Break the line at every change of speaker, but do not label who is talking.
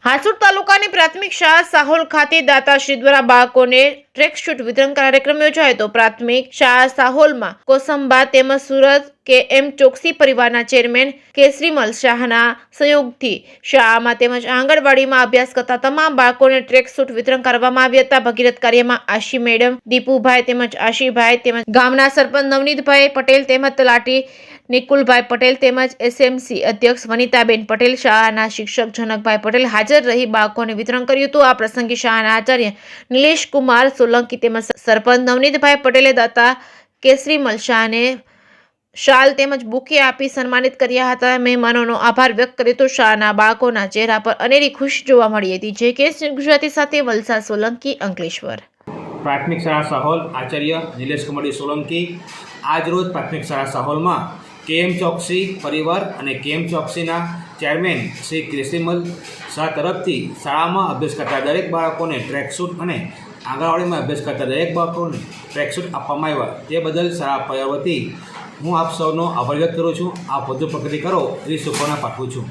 હાસુડ તાલુકાની પ્રાથમિક શાળા સાહોલ ખાતે દાતાશ્રી દ્વારા બાળકોને ટ્રેક શૂટ વિતરણ કાર્યક્રમ યોજાયો હતો। પ્રાથમિક શાળા સાહોલમાં કોસંબા તેમજ સુરત કે.એમ. ચોકસી પરિવારના ચેરમેન કેસરીમલ શાહના સહયોગથી શાળામાં તેમજ આંગણવાડીમાં અભ્યાસ કરતા તમામ બાળકોને ટ્રેક શૂટ વિતરણ કરવામાં આવ્યા હતા। ભગીરથ કાર્યમાં આશી મેડમ, દીપુભાઈ તેમજ આશીભાઈ તેમજ ગામના સરપંચ નવનીતભાઈ પટેલ તેમજ તલાટી નિકુલભાઈ પટેલ તેમજ એસએમસી અધ્યક્ષ વનિતાબેન પટેલ, શાળાના શિક્ષક જનકભાઈ પટેલ હાજર રહી બાળકોને વિતરણ કર્યું હતું। આ પ્રસંગે શાળાના આચાર્ય નિલેશ કુમાર સોલંકી તેમજ સરપંચ નવનીતભાઈ પટેલે દાતા કેસરીમલ શાહને શાલ તેમજ બુકે આપી સન્માનિત કર્યા હતા। મહેમાનોનો આભાર વ્યક્ત કર્યો હતો। શાળાના બાળકોના ચહેરા પર અનેરી ખુશી જોવા મળી હતી। જે કેસ ગુજરાતી સાથે વલસાડ સોલંકી, અંકલેશ્વર।
પ્રાથમિક શાળા સાહોલ આચાર્ય નિલેશ કુમાર સોલંકી આજરોજ પ્રાથમિક શાળા સાહોલમાં કે.એમ. ચોકસી પરિવાર અને કે.એમ. ચોકસીના ચેરમેન શ્રી કેસરીમલ શાહ તરફથી શાળામાં અભ્યાસ કરતા દરેક બાળકોને ટ્રેકસૂટ અને આંગણવાડીમાં અભ્યાસ કરતા દરેક બાળકોને ટ્રેકસૂટ આપવામાં આવ્યા। તે બદલ શાળા પરિવાર વતી હું આપ સૌનો આભાર વ્યક્ત કરું છું। આપ વધુ પ્રગતિ કરો એવી શુભકામના પાઠવું છું।